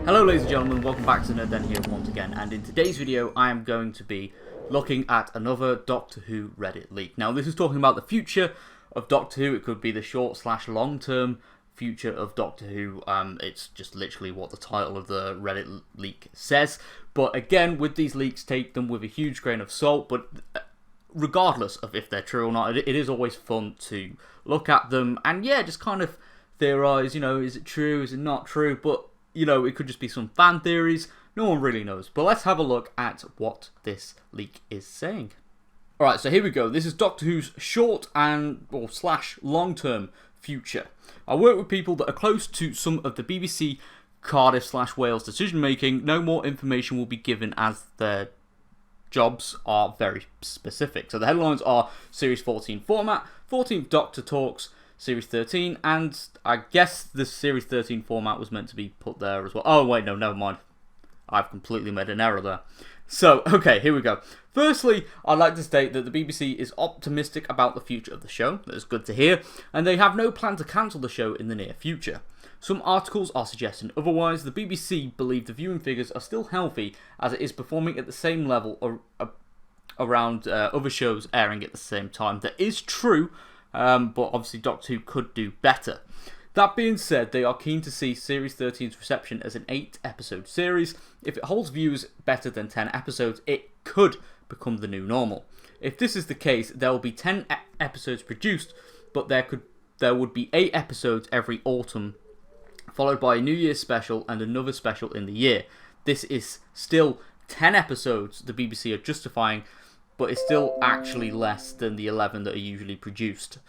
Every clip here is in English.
Hello ladies and gentlemen, welcome back to Nerd Den here once again, and in today's video I am going to be looking at another Doctor Who Reddit leak. Now this is talking about the future of Doctor Who. It could be the short/long term future of Doctor Who. It's just literally what the title of the Reddit leak says, but again, with these leaks, take them with a huge grain of salt. But regardless of if they're true or not, it is always fun to look at them and yeah, just kind of theorize, is it true, is it not true? But it could just be some fan theories. No one really knows. But let's have a look at what this leak is saying. Alright, so here we go. This is Doctor Who's short and / long-term future. I work with people that are close to some of the BBC Cardiff / Wales decision making. No more information will be given as their jobs are very specific. So the headlines are Series 14 format, 14th Doctor talks, Series 13, and I guess the Series 13 format was meant to be put there as well. Oh wait, no, never mind. I've completely made an error there. So, okay, here we go. Firstly, I'd like to state that the BBC is optimistic about the future of the show. That is good to hear. And they have no plan to cancel the show in the near future. Some articles are suggesting otherwise. The BBC believe the viewing figures are still healthy as it is performing at the same level around other shows airing at the same time. That is true. But obviously Doctor Who could do better. That being said, they are keen to see Series 13's reception as an 8-episode series. If it holds viewers better than 10 episodes, it could become the new normal. If this is the case, there will be 10 episodes produced, but there would be 8 episodes every autumn, followed by a New Year's special and another special in the year. This is still 10 episodes the BBC are justifying, but it's still actually less than the 11 that are usually produced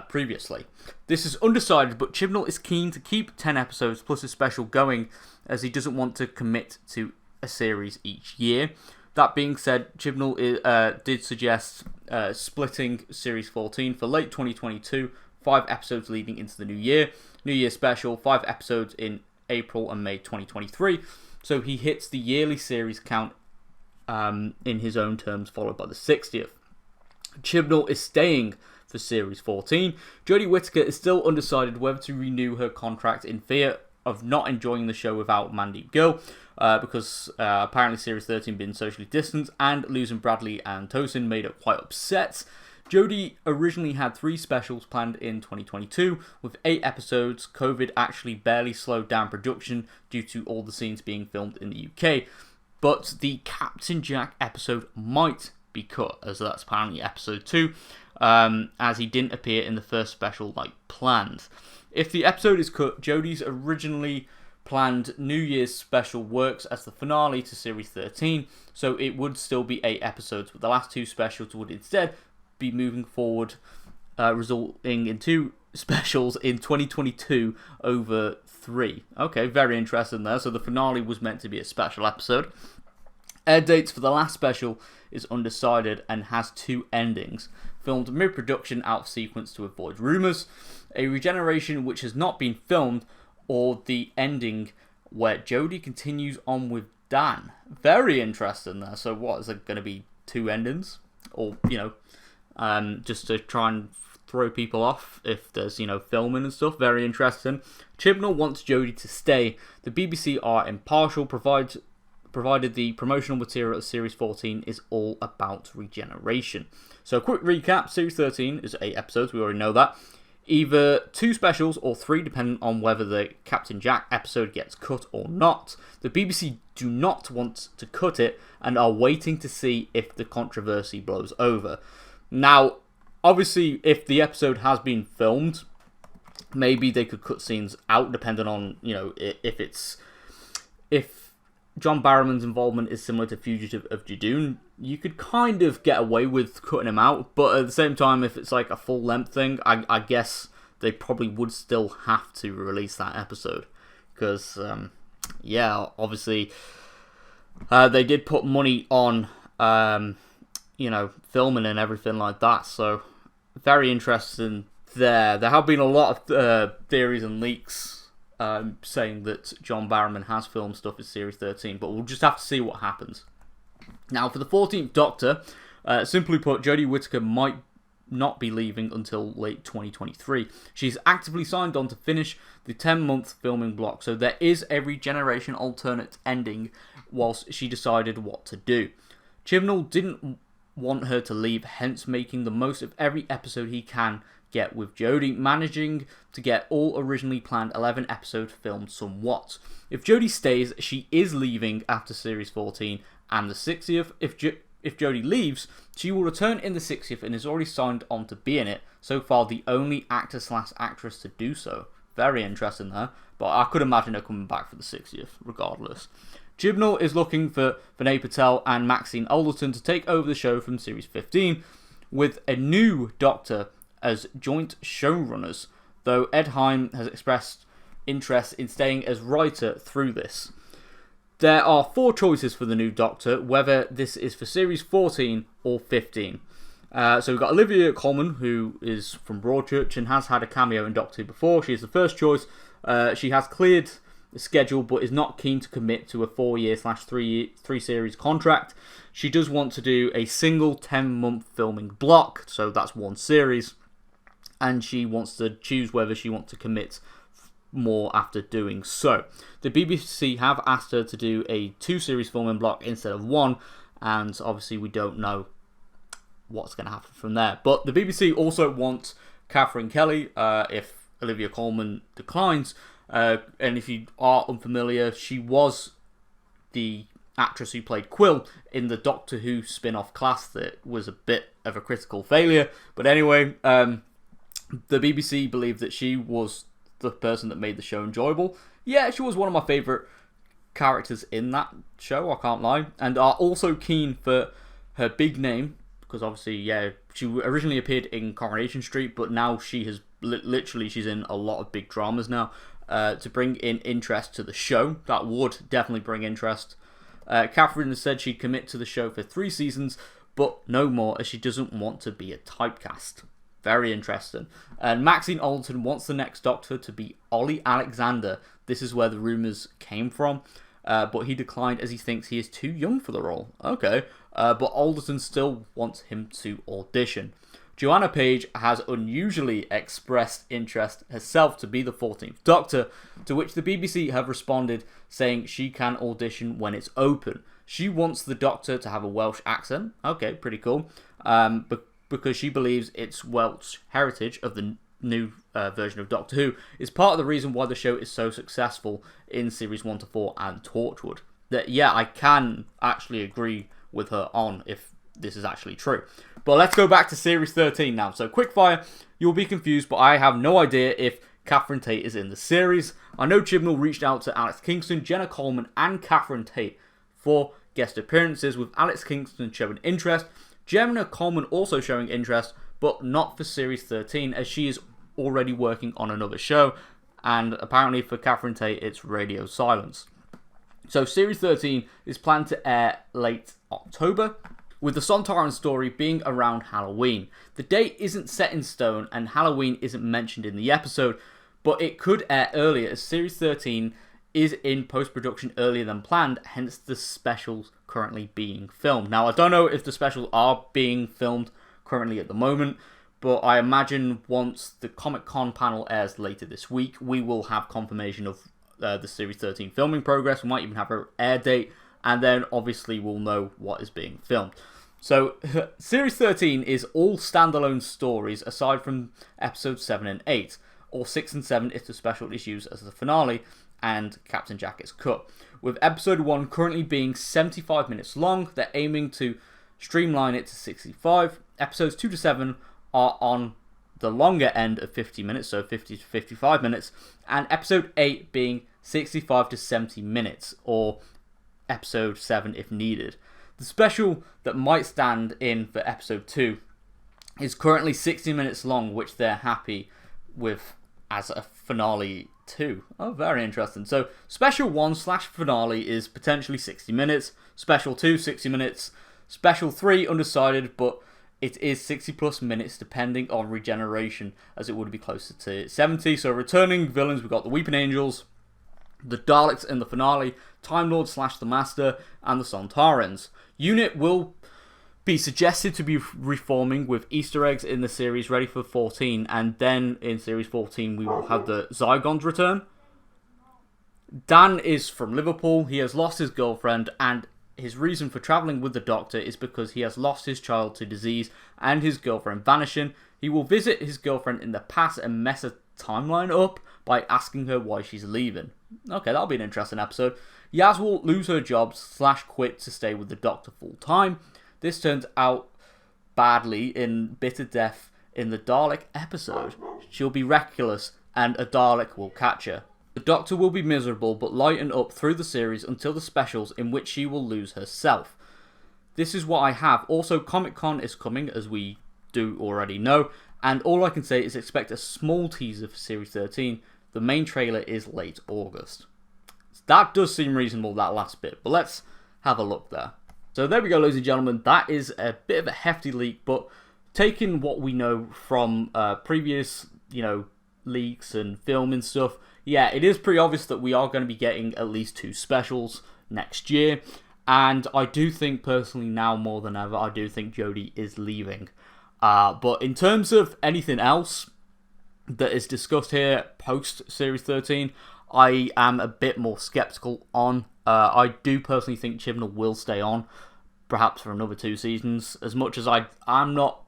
previously. This is undecided, but Chibnall is keen to keep 10 episodes plus a special going, as he doesn't want to commit to a series each year. That being said, Chibnall did suggest splitting Series 14 for late 2022, 5 episodes leading into the new year. New Year special, 5 episodes in April and May 2023. So he hits the yearly series count in his own terms, followed by the 60th. Chibnall is staying for Series 14. Jodie Whittaker is still undecided whether to renew her contract in fear of not enjoying the show without Mandeep Gill, because apparently Series 13 being socially distanced and losing Bradley and Tosin made her quite upset. Jodie originally had 3 specials planned in 2022, with 8 episodes. COVID actually barely slowed down production due to all the scenes being filmed in the UK. But the Captain Jack episode might be cut, as that's apparently episode 2, as he didn't appear in the first special like planned. If the episode is cut, Jodie's originally planned New Year's special works as the finale to Series 13, so it would still be 8 episodes, but the last 2 specials would instead be moving forward, resulting in 2 specials in 2022 over 3. Okay, very interesting there. So the finale was meant to be a special episode. Air dates for the last special is undecided and has 2 endings. Filmed mid-production out of sequence to avoid rumours. A regeneration which has not been filmed, or the ending where Jodie continues on with Dan. Very interesting there. So what, is there going to be 2 endings? Or, just to try and throw people off if there's, filming and stuff. Very interesting. Chibnall wants Jodie to stay. The BBC are impartial, provided the promotional material of Series 14 is all about regeneration. So, quick recap. Series 13 is 8 episodes, we already know that. Either 2 specials or 3, depending on whether the Captain Jack episode gets cut or not. The BBC do not want to cut it and are waiting to see if the controversy blows over. Now, obviously, if the episode has been filmed, maybe they could cut scenes out, depending on, if John Barrowman's involvement is similar to Fugitive of Judoon, you could kind of get away with cutting him out, but at the same time, if it's like a full-length thing, I guess they probably would still have to release that episode, because, obviously, they did put money on, filming and everything like that, so very interesting there. There have been a lot of theories and leaks saying that John Barrowman has filmed stuff in Series 13, but we'll just have to see what happens. Now, for the 14th Doctor, simply put, Jodie Whittaker might not be leaving until late 2023. She's actively signed on to finish the 10-month filming block, so there is a regeneration alternate ending whilst she decided what to do. Chibnall didn't want her to leave, hence making the most of every episode he can get with Jodie, managing to get all originally planned 11 episodes filmed somewhat. If Jodie stays, she is leaving after Series 14 and the 60th. If Jodie leaves, she will return in the 60th and is already signed on to be in it. So far, the only actor/actress to do so. Very interesting there, but I could imagine her coming back for the 60th, regardless. Chibnall is looking for Vinay Patel and Maxine Alderton to take over the show from Series 15, with a new Doctor as joint showrunners, though Ed Heim has expressed interest in staying as writer through this. There are 4 choices for the new Doctor, whether this is for Series 14 or 15. So we've got Olivia Coleman, who is from Broadchurch and has had a cameo in Doctor Who before. She is the first choice. She has cleared the schedule, but is not keen to commit to a 4-year/3 series contract. She does want to do a single 10-month filming block, so that's 1 series. And she wants to choose whether she wants to commit more after doing so. The BBC have asked her to do a 2-series filming block instead of 1, and obviously we don't know what's going to happen from there. But the BBC also want Catherine Kelly if Olivia Coleman declines. And if you are unfamiliar, she was the actress who played Quill in the Doctor Who spin-off Class that was a bit of a critical failure. But anyway, the BBC believe that she was the person that made the show enjoyable. Yeah, she was one of my favourite characters in that show, I can't lie. And are also keen for her big name, because obviously, yeah, she originally appeared in Coronation Street, but now she has literally, she's in a lot of big dramas now, to bring in interest to the show. That would definitely bring interest. Catherine has said she'd commit to the show for 3 seasons, but no more, as she doesn't want to be a typecast. Very interesting. And Maxine Alderton wants the next Doctor to be Ollie Alexander. This is where the rumours came from. But he declined as he thinks he is too young for the role. Okay. But Alderton still wants him to audition. Joanna Page has unusually expressed interest herself to be the 14th Doctor, to which the BBC have responded saying she can audition when it's open. She wants the Doctor to have a Welsh accent. Okay, pretty cool. Because she believes its Welsh heritage of the new version of Doctor Who is part of the reason why the show is so successful in Series 1 to 4 and Torchwood. That, yeah, I can actually agree with her on if this is actually true. But let's go back to Series 13 now. So, quickfire, you'll be confused, but I have no idea if Catherine Tate is in the series. I know Chibnall reached out to Alex Kingston, Jenna Coleman, and Catherine Tate for guest appearances, with Alex Kingston showing interest. Jenna Coleman also showing interest, but not for Series 13, as she is already working on another show, and apparently for Catherine Tate, it's Radio Silence. So Series 13 is planned to air late October, with the Sontaran story being around Halloween. The date isn't set in stone, and Halloween isn't mentioned in the episode, but it could air earlier, as Series 13 is in post-production earlier than planned, hence the specials currently being filmed. Now, I don't know if the specials are being filmed currently at the moment, but I imagine once the Comic-Con panel airs later this week, we will have confirmation of the Series 13 filming progress. We might even have an air date, and then obviously we'll know what is being filmed. So, Series 13 is all standalone stories aside from episodes 7 and 8, or 6 and 7 if the special is used as the finale, and Captain Jacket's cut. With episode 1 currently being 75 minutes long, they're aiming to streamline it to 65. Episodes 2 to 7 are on the longer end of 50 minutes, so 50 to 55 minutes, and episode 8 being 65 to 70 minutes, or episode 7 if needed. The special that might stand in for episode 2 is currently 60 minutes long, which they're happy with as a finale 2. Oh, very interesting. So, special 1/finale is potentially 60 minutes, special 2, 60 minutes, special 3, undecided, but it is 60 plus minutes depending on regeneration, as it would be closer to 70. So, returning villains, we've got the Weeping Angels, the Daleks in the finale, Time Lord / the Master, and the Sontarans. Unit will be suggested to be reforming with Easter eggs in the series ready for 14, and then in series 14 we will have the Zygons return. Dan is from Liverpool. He has lost his girlfriend, and his reason for travelling with the Doctor is because he has lost his child to disease and his girlfriend vanishing. He will visit his girlfriend in the past and mess a timeline up by asking her why she's leaving. Okay, that'll be an interesting episode. Yaz will lose her job / quit to stay with the Doctor full time. This turns out badly in bitter death in the Dalek episode. She'll be reckless and a Dalek will catch her. The Doctor will be miserable but lighten up through the series until the specials in which she will lose herself. This is what I have. Also, Comic-Con is coming, as we do already know, and all I can say is expect a small teaser for Series 13. The main trailer is late August. That does seem reasonable, that last bit, but let's have a look there. So there we go, ladies and gentlemen. That is a bit of a hefty leak, but taking what we know from previous, leaks and film and stuff, yeah, it is pretty obvious that we are going to be getting at least 2 specials next year. And I do think, personally, now more than ever, I do think Jodie is leaving. But in terms of anything else that is discussed here post-Series 13, I am a bit more skeptical on. I do personally think Chibnall will stay on, perhaps for another 2 seasons. As much as I'm not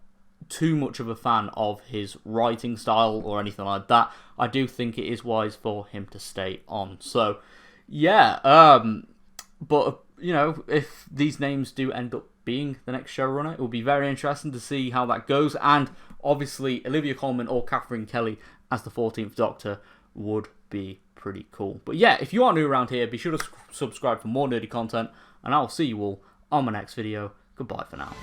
too much of a fan of his writing style or anything like that, I do think it is wise for him to stay on. So, yeah, but, if these names do end up being the next showrunner, it will be very interesting to see how that goes. And, obviously, Olivia Coleman or Catherine Kelly as the 14th Doctor would be pretty cool. But, yeah, if you are new around here, be sure to subscribe for more nerdy content, and I'll see you all on my next video. Goodbye for now.